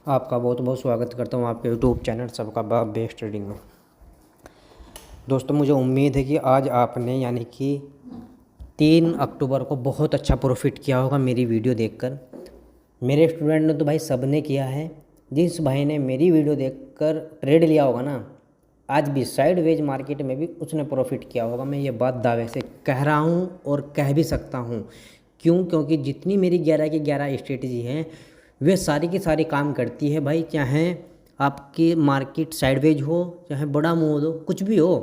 आपका बहुत बहुत स्वागत करता हूँ आपके यूट्यूब चैनल सबका बाप बेस्ट ट्रेडिंग में। दोस्तों, मुझे उम्मीद है कि आज आपने यानी कि 3 अक्टूबर को बहुत अच्छा प्रॉफिट किया होगा मेरी वीडियो देखकर। मेरे स्टूडेंट ने तो भाई सब ने किया है। जिस भाई ने मेरी वीडियो देखकर ट्रेड लिया होगा ना, आज भी साइडवेज मार्केट में भी उसने प्रॉफिट किया होगा। मैं ये बात दावे से कह रहा हूँ और कह भी सकता हूँ। क्योंकि जितनी मेरी 11 की 11 स्ट्रेटजी हैं वे सारी की सारी काम करती है भाई। चाहे आपकी मार्केट साइडवेज हो, चाहे बड़ा मूव हो, कुछ भी हो,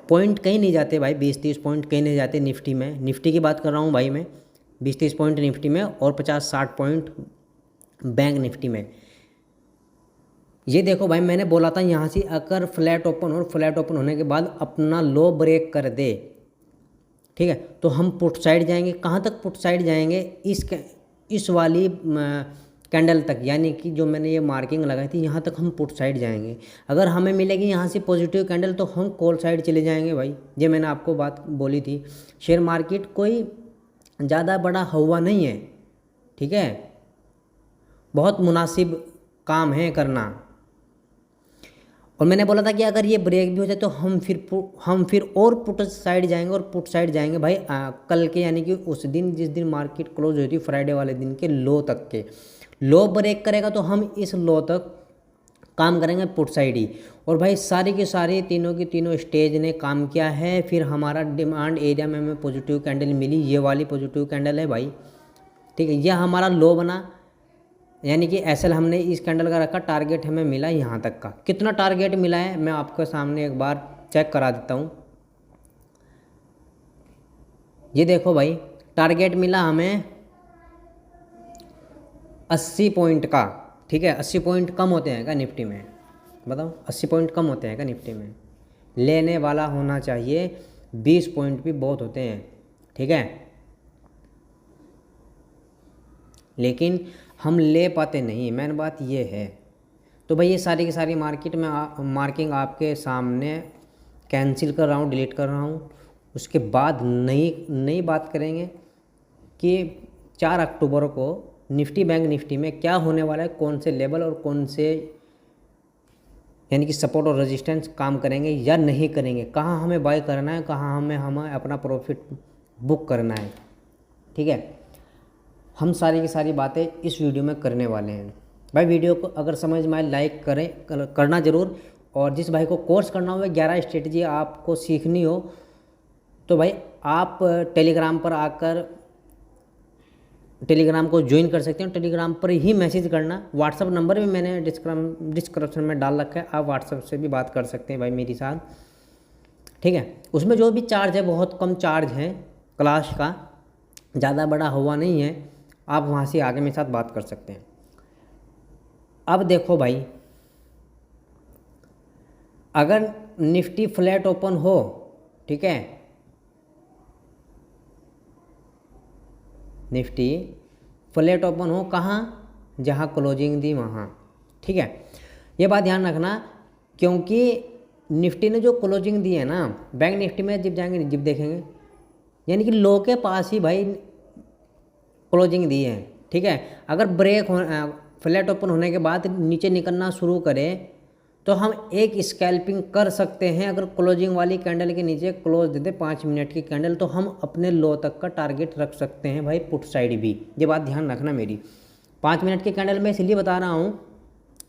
पॉइंट कहीं नहीं जाते भाई। 20-30 पॉइंट कहीं नहीं जाते निफ्टी में। निफ्टी की बात कर रहा हूँ भाई मैं। 20-30 पॉइंट निफ्टी में और 50-60 पॉइंट बैंक निफ्टी में। ये देखो भाई, मैंने बोला था यहाँ से अगर फ्लैट ओपन और फ्लैट ओपन होने के बाद अपना लो ब्रेक कर दे, ठीक है, तो हम पुट साइड जाएंगे। कहाँ तक पुट साइड जाएंगे? इस वाली कैंडल तक, यानी कि जो मैंने ये मार्किंग लगाई थी यहाँ तक हम पुट साइड जाएंगे। अगर हमें मिलेगी यहाँ से पॉजिटिव कैंडल तो हम कॉल साइड चले जाएंगे भाई। ये मैंने आपको बात बोली थी। शेयर मार्केट कोई ज़्यादा बड़ा हवा नहीं है, ठीक है, बहुत मुनासिब काम है करना। और मैंने बोला था कि अगर ये ब्रेक भी हो जाए तो हम फिर और पुट साइड जाएंगे और पुट साइड जाएंगे भाई कल के, यानी कि उस दिन जिस दिन मार्केट क्लोज हुई थी फ्राइडे वाले दिन के लो तक के। लो ब्रेक करेगा तो हम इस लो तक काम करेंगे पुट साइड ही। और भाई सारी की सारी तीनों की तीनों स्टेज ने काम किया है। फिर हमारा डिमांड एरिया में हमें पॉजिटिव कैंडल मिली। ये वाली पॉजिटिव कैंडल है भाई, ठीक है। यह हमारा लो बना, यानी कि एसएल हमने इस कैंडल का रखा। टारगेट हमें मिला यहाँ तक का। कितना टारगेट मिला है मैं आपके सामने एक बार चेक करा देता हूँ। ये देखो भाई, टारगेट मिला हमें 80 पॉइंट का, ठीक है। 80 पॉइंट कम होते हैं क्या निफ्टी में? बताओ, 80 पॉइंट कम होते हैं क्या निफ्टी में? लेने वाला होना चाहिए। 20 पॉइंट भी बहुत होते हैं, ठीक है, लेकिन हम ले पाते नहीं। मेन बात ये है। तो भाई ये सारी की सारी मार्केट में मार्किंग आपके सामने कैंसिल कर रहा हूँ, डिलीट कर रहा हूँ। उसके बाद नई बात करेंगे कि 4 अक्टूबर को निफ्टी बैंक निफ्टी में क्या होने वाला है, कौन से लेवल और कौन से यानी कि सपोर्ट और रेजिस्टेंस काम करेंगे या नहीं करेंगे, कहाँ हमें बाय करना है, कहाँ हमें अपना प्रॉफिट बुक करना है, ठीक है। हम सारी की सारी बातें इस वीडियो में करने वाले हैं भाई। वीडियो को अगर समझ में आए लाइक करना ज़रूर। और जिस भाई को कोर्स करना हो, 11 स्ट्रेटजी आपको सीखनी हो, तो भाई आप टेलीग्राम पर आकर टेलीग्राम को ज्वाइन कर सकते हैं। टेलीग्राम पर ही मैसेज करना। व्हाट्सअप नंबर भी मैंने डिस्क्रिप्शन में डाल रखा है। आप व्हाट्सअप से भी बात कर सकते हैं भाई मेरे साथ, ठीक है। उसमें जो भी चार्ज है बहुत कम चार्ज है, क्लास का ज़्यादा बड़ा हुआ नहीं है। आप वहाँ से आगे मेरे साथ बात कर सकते हैं। अब देखो भाई, अगर निफ्टी फ्लैट ओपन हो, ठीक है, निफ्टी फ्लैट ओपन हो कहाँ? जहाँ क्लोजिंग दी वहाँ, ठीक है। ये बात ध्यान रखना, क्योंकि निफ्टी ने जो क्लोजिंग दी है ना, बैंक निफ्टी में जब जाएंगे जब देखेंगे, यानी कि लो के पास ही भाई क्लोजिंग दी है, ठीक है। अगर ब्रेक हो फ्लैट ओपन होने के बाद नीचे निकलना शुरू करें तो हम एक स्कैल्पिंग कर सकते हैं। अगर क्लोजिंग वाली कैंडल के नीचे क्लोज दे दे 5 मिनट की कैंडल, तो हम अपने लो तक का टारगेट रख सकते हैं भाई पुट साइड भी। ये बात ध्यान रखना मेरी। 5 मिनट की कैंडल में इसलिए बता रहा हूँ,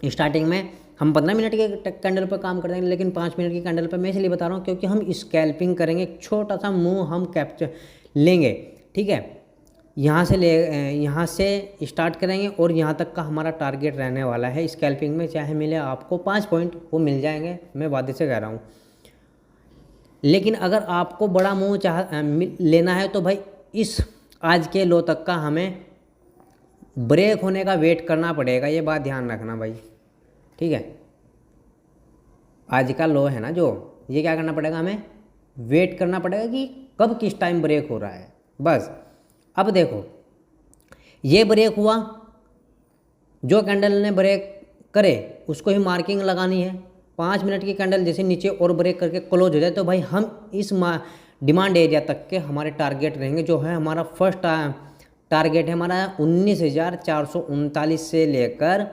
स्टार्टिंग में हम 15 मिनट के कैंडल पर काम करते हैं, लेकिन 5 मिनट की कैंडल पर मैं इसलिए बता रहा हूँ क्योंकि हम स्कैल्पिंग करेंगे। एक छोटा सा मूव हम कैप्चर लेंगे, ठीक है। यहाँ से स्टार्ट करेंगे और यहाँ तक का हमारा टारगेट रहने वाला है। स्कैल्पिंग में चाहे मिले आपको 5 पॉइंट, वो मिल जाएंगे, मैं वादे से कह रहा हूँ। लेकिन अगर आपको बड़ा मूव लेना है तो भाई इस आज के लो तक का हमें ब्रेक होने का वेट करना पड़ेगा। ये बात ध्यान रखना भाई, ठीक है। आज का लो है ना जो, ये क्या करना पड़ेगा, हमें वेट करना पड़ेगा कि कब किस टाइम ब्रेक हो रहा है, बस। अब देखो, ये ब्रेक हुआ, जो कैंडल ने ब्रेक करे उसको ही मार्किंग लगानी है। 5 मिनट की कैंडल जैसे नीचे और ब्रेक करके क्लोज हो जाए तो भाई हम इस डिमांड एरिया तक के हमारे टारगेट रहेंगे, जो है हमारा फर्स्ट टारगेट है हमारा 19,439 से लेकर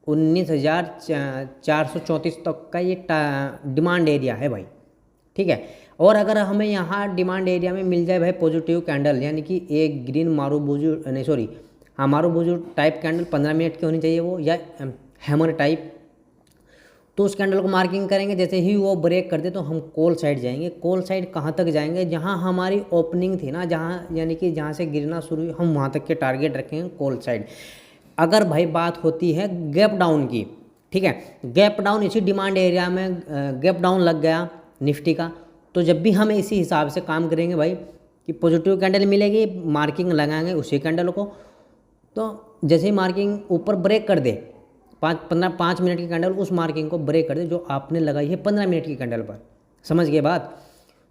19,434 तक का ये डिमांड एरिया है भाई, ठीक है। और अगर हमें यहाँ डिमांड एरिया में मिल जाए भाई पॉजिटिव कैंडल, यानी कि एक ग्रीन मारूबुजू नहीं सॉरी हाँ मारूबुजू टाइप कैंडल 15 मिनट की होनी चाहिए वो, या हैमर टाइप, तो उस कैंडल को मार्किंग करेंगे। जैसे ही वो ब्रेक कर दे तो हम कॉल साइड जाएंगे। कॉल साइड कहाँ तक जाएंगे, जहाँ हमारी ओपनिंग थी ना, जहाँ यानी कि जहाँ से गिरना शुरू हुई, हम वहाँ तक के टारगेट रखेंगे कॉल साइड। अगर भाई बात होती है गैप डाउन की, ठीक है, गैप डाउन इसी डिमांड एरिया में गैप डाउन लग गया निफ्टी का, तो जब भी हम इसी हिसाब से काम करेंगे भाई कि पॉजिटिव कैंडल मिलेगी, मार्किंग लगाएंगे उसी कैंडल को। तो जैसे ही मार्किंग ऊपर ब्रेक कर दे 5 मिनट की कैंडल, उस मार्किंग को ब्रेक कर दे जो आपने लगाई है 15 मिनट की कैंडल पर, समझ गए बात,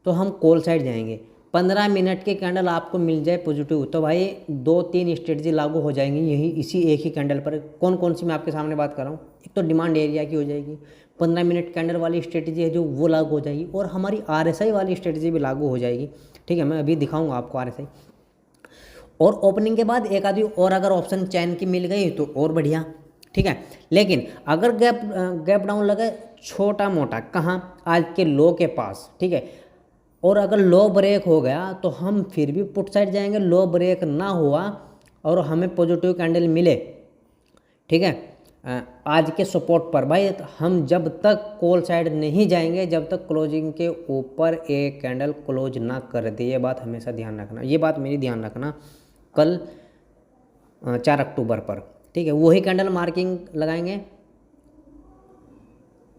तो हम कॉल साइड जाएंगे। 15 मिनट की कैंडल आपको मिल जाए पॉजिटिव, तो भाई 2-3 स्ट्रेटजी लागू हो जाएंगी यही इसी एक ही कैंडल पर। कौन कौन सी मैं आपके सामने बात कर रहा हूँ, एक तो डिमांड एरिया की हो जाएगी, 15 मिनट कैंडल वाली स्ट्रेटजी है जो वो लागू हो जाएगी, और हमारी RSI वाली स्ट्रेटजी भी लागू हो जाएगी, ठीक है। मैं अभी दिखाऊंगा आपको RSI। और ओपनिंग के बाद एक आधी और अगर ऑप्शन चैन की मिल गई तो और बढ़िया, ठीक है। लेकिन अगर गैप डाउन लगे छोटा मोटा कहाँ, आज के लो के पास, ठीक है, और अगर लो ब्रेक हो गया तो हम फिर भी पुट साइड जाएंगे। लो ब्रेक ना हुआ और हमें पॉजिटिव कैंडल मिले, ठीक है, आज के सपोर्ट पर भाई, हम जब तक कॉल साइड नहीं जाएंगे जब तक क्लोजिंग के ऊपर एक कैंडल क्लोज ना कर दे। ये बात हमेशा ध्यान रखना, ये बात मेरी ध्यान रखना कल 4 अक्टूबर पर, ठीक है। वही कैंडल मार्किंग लगाएंगे,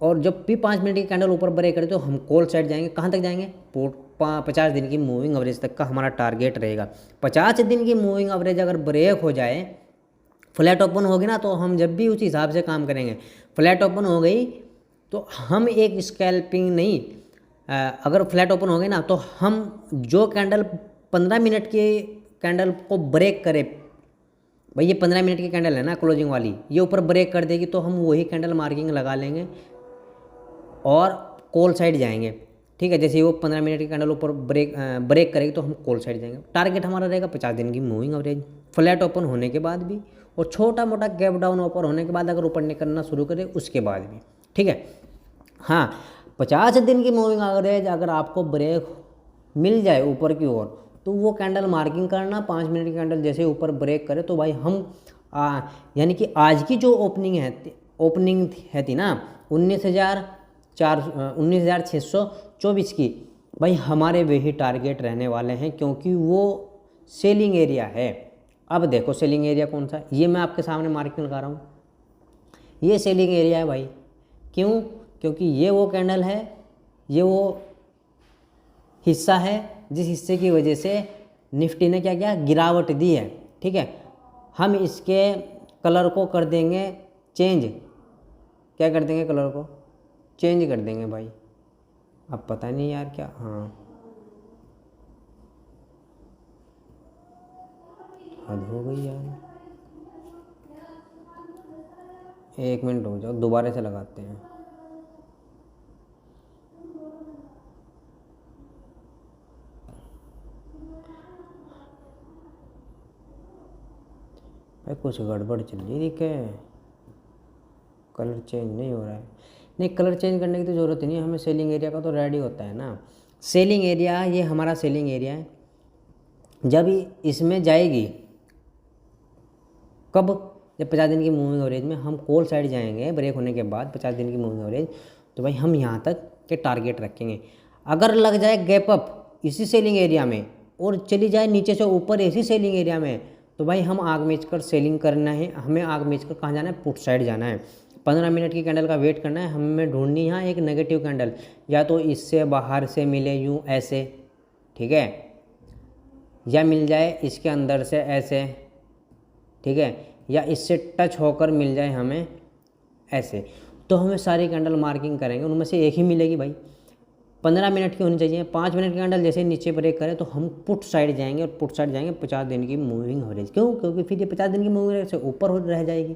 और जब भी 5 मिनट की कैंडल ऊपर ब्रेक करे तो हम कॉल साइड जाएंगे। कहाँ तक जाएंगे, 50 दिन की मूविंग एवरेज तक का हमारा टारगेट रहेगा। 50 दिन की मूविंग एवरेज अगर ब्रेक हो जाए, फ्लैट ओपन होगी ना, तो हम जब भी उस हिसाब से काम करेंगे। फ्लैट ओपन हो गई तो हम एक स्कैल्पिंग नहीं, अगर फ्लैट ओपन हो गई ना तो हम जो कैंडल 15 मिनट की कैंडल को ब्रेक करे, भाई ये 15 मिनट की कैंडल है ना क्लोजिंग वाली, ये ऊपर ब्रेक कर देगी तो हम वही कैंडल मार्किंग लगा लेंगे और कॉल साइड जाएंगे, ठीक है। जैसे वो 15 मिनट की कैंडल ऊपर ब्रेक करेगी तो हम कॉल साइड जाएंगे। टारगेट हमारा रहेगा 50 दिन की मूविंग एवरेज, फ्लैट ओपन होने के बाद भी, और छोटा मोटा गैप डाउन ऊपर होने के बाद अगर ऊपर निकलना शुरू करे उसके बाद भी, ठीक है। हाँ, 50 दिन की मूविंग एवरेज अगर आपको ब्रेक मिल जाए ऊपर की ओर तो वो कैंडल मार्किंग करना। 5 मिनट की कैंडल जैसे ऊपर ब्रेक करे तो भाई हम यानी कि आज की जो ओपनिंग थी ना 19,624 की, भाई हमारे वही टारगेट रहने वाले हैं, क्योंकि वो सेलिंग एरिया है। अब देखो सेलिंग एरिया कौन सा, ये मैं आपके सामने मार्किंग लगा रहा हूँ, ये सेलिंग एरिया है भाई। क्यों, क्योंकि ये वो कैंडल है, ये वो हिस्सा है जिस हिस्से की वजह से निफ्टी ने क्या किया, गिरावट दी है, ठीक है। हम इसके कलर को कर देंगे चेंज, क्या कर देंगे, कलर को चेंज कर देंगे भाई। अब पता नहीं यार क्या, हाँ हद हो गई यार, 1 मिनट हो जाओ, दोबारा से लगाते हैं। भाई कुछ गड़बड़ चल रही है क्या, कलर चेंज नहीं हो रहा है। नहीं, कलर चेंज करने की तो ज़रूरत ही नहीं, हमें सेलिंग एरिया का तो रेडी होता है ना। सेलिंग एरिया, ये हमारा सेलिंग एरिया है। जब इसमें जाएगी कब, जब 50 दिन की मूविंग एवरेज में हम कॉल साइड जाएंगे ब्रेक होने के बाद 50 दिन की मूविंग एवरेज, तो भाई हम यहाँ तक के टारगेट रखेंगे। अगर लग जाए गैप अप इसी सेलिंग एरिया में और चली जाए नीचे से ऊपर इसी सेलिंग एरिया में, तो भाई हम आग मीच कर सेलिंग करना है। हमें आग मीच कर कहाँ जाना है, पुट साइड जाना है। 15 मिनट की कैंडल का वेट करना है, हमें ढूंढनी यहाँ एक नेगेटिव कैंडल, या तो इससे बाहर से मिले यूँ ऐसे, ठीक है, या मिल जाए इसके अंदर से ऐसे, ठीक है, या इससे टच होकर मिल जाए हमें ऐसे। तो हमें सारी कैंडल मार्किंग करेंगे, उनमें से एक ही मिलेगी भाई। 15 मिनट की होनी चाहिए। 5 मिनट की कैंडल जैसे नीचे ब्रेक करे तो हम पुट साइड जाएंगे, और पुट साइड जाएंगे 50 दिन की मूविंग एवरेज। क्यों, क्योंकि फिर ये 50 दिन की मूविंग एवरेज से ऊपर हो रह जाएगी।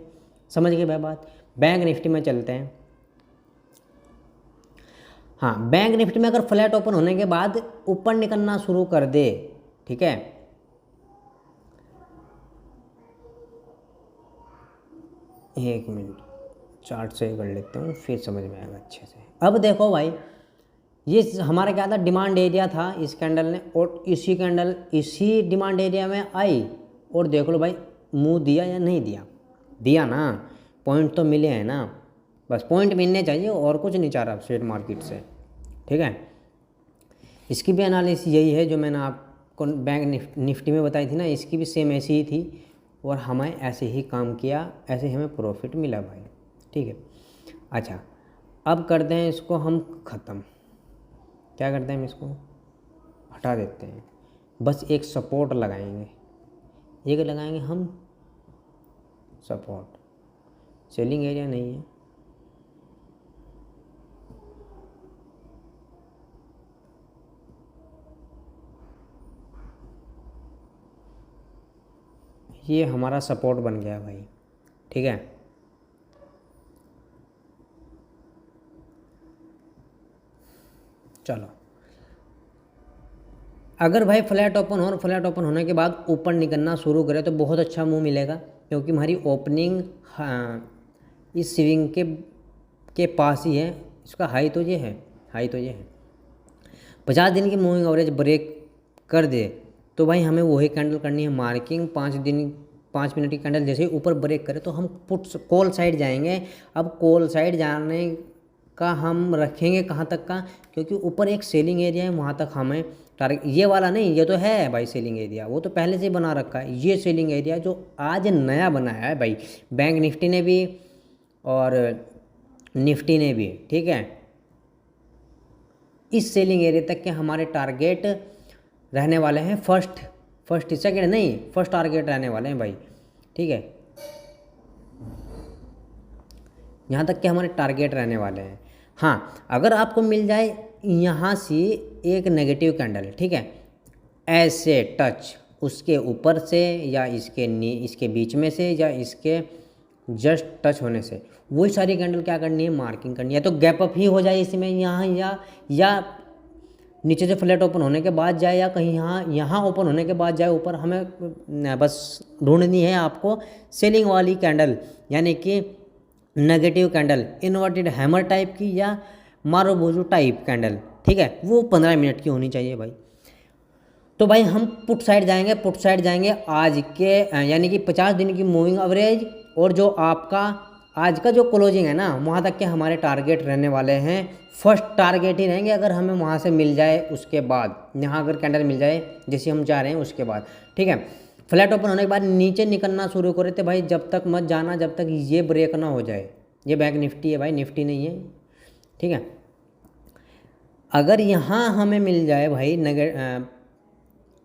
समझ गए भाई बात। बैंक निफ्टी में चलते हैं। हाँ, बैंक निफ्टी में अगर फ्लैट ओपन होने के बाद ऊपर निकलना शुरू कर दे, ठीक है, एक मिनट चार्ट से कर लेते हूँ, फिर समझ में आएगा अच्छे से। अब देखो भाई, ये हमारा क्या था, डिमांड एरिया था इस कैंडल ने, और इसी कैंडल इसी डिमांड एरिया में आई, और देख लो भाई मुंह दिया या नहीं दिया, दिया ना, पॉइंट तो मिले हैं ना, बस पॉइंट मिलने चाहिए और कुछ नहीं चाह रहा शेयर मार्केट से, ठीक है। इसकी भी एनालिसिस यही है जो मैंने आपको बैंक निफ्टी में बताई थी ना, इसकी भी सेम ऐसी ही थी, और हमें ऐसे ही काम किया, ऐसे ही हमें प्रॉफिट मिला भाई, ठीक है। अच्छा, अब करते हैं इसको हम ख़त्म, क्या करते हैं हम इसको हटा देते हैं, बस एक सपोर्ट लगाएंगे, एक लगाएंगे हम सपोर्ट, सेलिंग एरिया नहीं है, ये हमारा सपोर्ट बन गया भाई, ठीक है। चलो, अगर भाई फ्लैट ओपन हो और फ्लैट ओपन होने के बाद ऊपर निकलना शुरू करे तो बहुत अच्छा मूव मिलेगा, क्योंकि हमारी ओपनिंग इस स्विंग के पास ही है, इसका हाई तो ये है, हाई तो ये है। 50 दिन की मूविंग एवरेज ब्रेक कर दे तो भाई हमें वही कैंडल करनी है मार्किंग, 5 मिनट की कैंडल जैसे ही ऊपर ब्रेक करे तो हम पुट कॉल साइड जाएंगे। अब कॉल साइड जाने का हम रखेंगे कहाँ तक का, क्योंकि ऊपर एक सेलिंग एरिया है, वहाँ तक हमें टारगेट, ये वाला नहीं, ये तो है भाई सेलिंग एरिया, वो तो पहले से ही बना रखा है, ये सेलिंग एरिया जो आज नया बनाया है भाई बैंक निफ्टी ने भी और निफ्टी ने भी, ठीक है। इस सेलिंग एरिया तक के हमारे टारगेट रहने वाले हैं, फर्स्ट सेकेंड नहीं, फर्स्ट टारगेट रहने वाले हैं भाई, ठीक है। यहाँ तक के हमारे टारगेट रहने वाले हैं। हाँ, अगर आपको मिल जाए यहाँ से एक नेगेटिव कैंडल, ठीक है, ऐसे टच उसके ऊपर से या इसके बीच में से या इसके जस्ट टच होने से, वही सारी कैंडल क्या करनी है, मार्किंग करनी है। तो गैप अप ही हो जाए इसमें यहाँ, या नीचे से फ्लैट ओपन होने के बाद जाए, या कहीं यहाँ ओपन होने के बाद जाए ऊपर, हमें बस ढूंढनी है आपको सेलिंग वाली कैंडल, यानी कि negative candle, inverted hammer type की या मारुबुरु टाइप कैंडल, ठीक है, वो 15 मिनट की होनी चाहिए भाई। तो भाई हम पुट साइड जाएंगे आज के, यानी कि 50 दिन की मूविंग एवरेज, और जो आपका आज का जो क्लोजिंग है ना, वहाँ तक के हमारे टारगेट रहने वाले हैं, फर्स्ट टारगेट ही रहेंगे। अगर हमें वहाँ से मिल जाए उसके बाद, यहाँ अगर कैंडल मिल जाए जैसे हम चाह रहे हैं उसके बाद, ठीक है। फ्लैट ओपन होने के बाद नीचे निकलना शुरू करे थे भाई, जब तक मत जाना जब तक ये ब्रेक ना हो जाए। ये बैंक निफ्टी है भाई, निफ्टी नहीं है, ठीक है। अगर यहाँ हमें मिल जाए भाई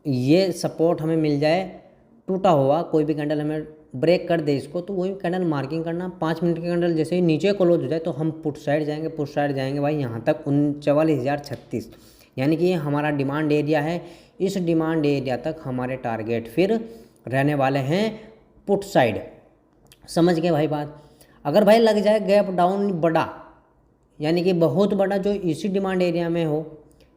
ये सपोर्ट हमें मिल जाए, टूटा हुआ कोई भी कैंडल हमें ब्रेक कर दे इसको, तो वही कैंडल मार्किंग करना। 5 मिनट की कैंडल जैसे ही नीचे क्लोज हो जाए तो हम पुट साइड जाएंगे भाई यहाँ तक 39,036, यानी कि ये हमारा डिमांड एरिया है। इस डिमांड एरिया तक हमारे टारगेट फिर रहने वाले हैं पुट साइड, समझ गए भाई बात। अगर भाई लग जाए गैप डाउन बड़ा, यानी कि बहुत बड़ा, जो इसी डिमांड एरिया में हो,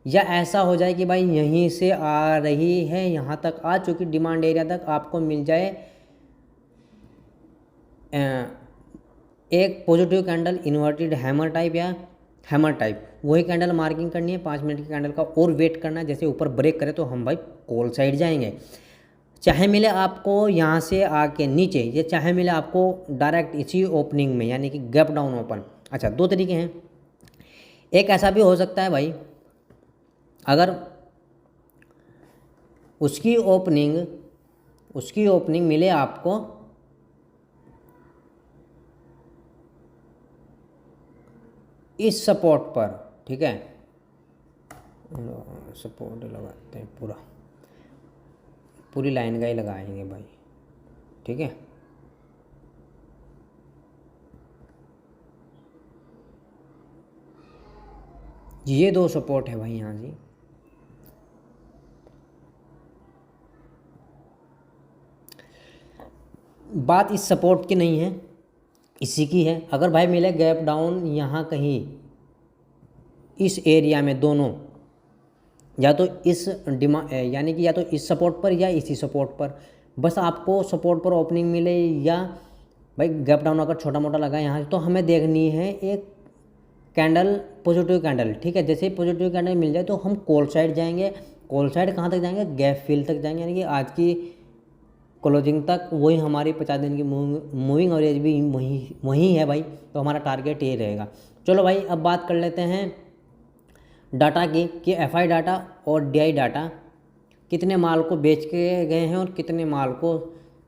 या ऐसा हो जाए कि भाई यहीं से आ रही है यहाँ तक आ चुकी डिमांड एरिया तक, आपको मिल जाए एक positive candle inverted hammer type या हैमर टाइप, वही कैंडल मार्किंग करनी है 5 मिनट की कैंडल का, और वेट करना है। जैसे ऊपर ब्रेक करे तो हम भाई कॉल साइड जाएंगे, चाहे मिले आपको यहाँ से आके नीचे, ये चाहे मिले आपको डायरेक्ट इसी ओपनिंग में, यानी कि गैप डाउन ओपन। अच्छा, 2 तरीके हैं। एक ऐसा भी हो सकता है भाई, अगर उसकी ओपनिंग मिले आपको इस सपोर्ट पर, ठीक है, सपोर्ट लगाते हैं पूरी लाइन का ही लगाएंगे भाई, ठीक है। ये 2 सपोर्ट है भाई यहाँ से, बात इस सपोर्ट की नहीं है, इसी की है। अगर भाई मिले गैप डाउन यहाँ कहीं इस एरिया में, दोनों, या तो इस यानी कि या तो इस सपोर्ट पर या इसी सपोर्ट पर, बस आपको सपोर्ट पर ओपनिंग मिले या भाई गैप डाउन अगर छोटा मोटा लगा यहाँ से तो हमें देखनी है एक कैंडल, पॉजिटिव कैंडल, ठीक है। जैसे ही पॉजिटिव कैंडल मिल जाए तो हम कॉल साइड जाएंगे। कॉल साइड कहाँ तक जाएंगे? गैप फिल तक जाएंगे, यानी कि आज की क्लोजिंग तक वही हमारी 50 दिन की मूविंग एवरेज भी वही है भाई। तो हमारा टारगेट ये रहेगा। चलो भाई अब बात कर लेते हैं डाटा की कि एफआई डाटा और डीआई डाटा कितने माल को बेच के गए हैं और कितने माल को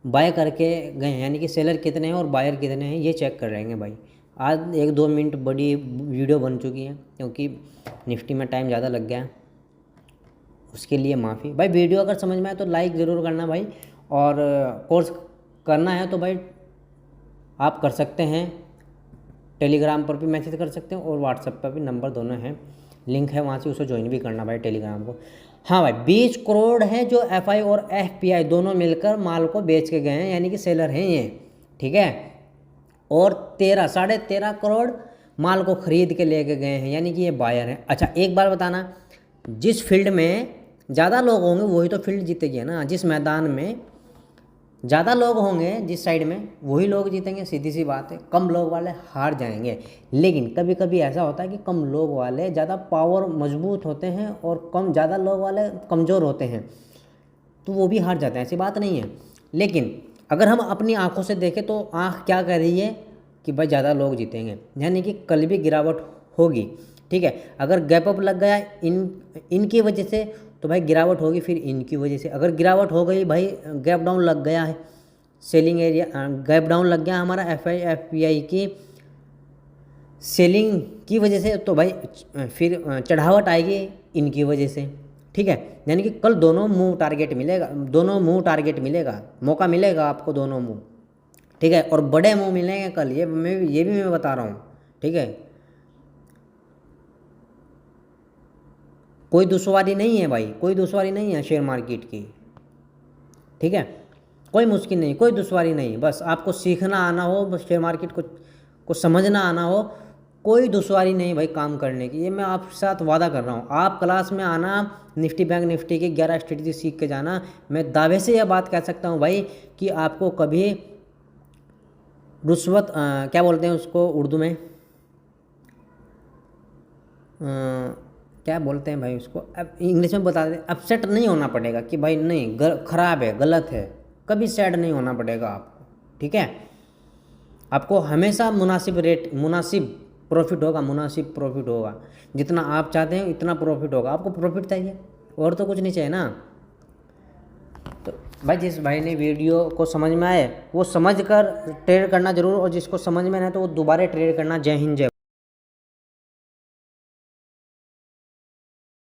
बाय करके गए हैं, यानी कि सेलर कितने हैं और बायर कितने हैं, ये चेक कर लेंगे भाई। आज 1-2 मिनट बड़ी वीडियो बन चुकी है क्योंकि निफ्टी में टाइम ज़्यादा लग गया, उसके लिए माफ़ी भाई। वीडियो अगर समझ में आए तो लाइक ज़रूर करना भाई, और कोर्स करना है तो भाई आप कर सकते हैं। टेलीग्राम पर भी मैसेज कर सकते हैं और व्हाट्सएप पर भी, नंबर दोनों हैं, लिंक है वहाँ से, उसे ज्वाइन भी करना भाई टेलीग्राम को। हाँ भाई 20 करोड़ है जो एफआई और एफपीआई दोनों मिलकर माल को बेच के गए हैं, यानी कि सेलर हैं ये, ठीक है। और 13.5 करोड़ माल को खरीद के लेके गए हैं, यानी कि ये बायर हैं। अच्छा एक बार बताना, जिस फील्ड में ज़्यादा लोग होंगे वही तो फील्ड जीतेगी ना। जिस मैदान में ज़्यादा लोग होंगे, जिस साइड में, वही लोग जीतेंगे, सीधी सी बात है। कम लोग वाले हार जाएंगे। लेकिन कभी कभी ऐसा होता है कि कम लोग वाले ज़्यादा पावर मजबूत होते हैं और ज़्यादा लोग वाले कमज़ोर होते हैं, तो वो भी हार जाते हैं, ऐसी बात नहीं है। लेकिन अगर हम अपनी आंखों से देखें तो आंख क्या कह रही है कि भाई ज़्यादा लोग जीतेंगे, यानी कि कल भी गिरावट होगी, ठीक है। अगर गैप अप लग गया इनकी वजह से तो भाई गिरावट होगी, फिर इनकी वजह से। अगर गिरावट हो गई भाई, गैप डाउन लग गया है, सेलिंग एरिया गैप डाउन लग गया हमारा एफआई एफपीआई की सेलिंग की वजह से, तो भाई फिर चढ़ावट आएगी इनकी वजह से, ठीक है। यानी कि कल दोनों मूव टारगेट मिलेगा, दोनों मूव टारगेट मिलेगा, मौका मिलेगा आपको दोनों मूव, ठीक है। और बड़े मूव मिलेंगे कल, ये भी मैं बता रहा हूँ, ठीक है। कोई दुश्वारी नहीं है भाई, कोई दुश्वारी नहीं है शेयर मार्केट की, ठीक है। कोई मुश्किल नहीं, कोई दुश्वारी नहीं, बस आपको सीखना आना हो, बस शेयर मार्केट को समझना आना हो, कोई दुश्वारी नहीं भाई काम करने की। ये मैं आपके साथ वादा कर रहा हूँ। आप क्लास में आना, निफ्टी बैंक निफ्टी के 11 स्ट्रेटजी सीख के जाना। मैं दावे से यह बात कह सकता हूँ भाई कि आपको कभी रुश्वत क्या बोलते हैं उसको उर्दू में, क्या बोलते हैं भाई उसको, अब इंग्लिश में बता दें, अपसेट नहीं होना पड़ेगा कि भाई नहीं ख़राब है, गलत है, कभी सैड नहीं होना पड़ेगा आपको, ठीक है। आपको हमेशा मुनासिब रेट, मुनासिब प्रॉफिट होगा, मुनासिब प्रॉफिट होगा। जितना आप चाहते हैं इतना प्रॉफिट होगा। आपको प्रॉफिट चाहिए और तो कुछ नहीं चाहिए ना। तो भाई जिस भाई ने वीडियो को समझ में आए वो समझ कर ट्रेड करना जरूर, और जिसको समझ में नहीं तो वो दोबारा ट्रेड करना। जय हिंद जय।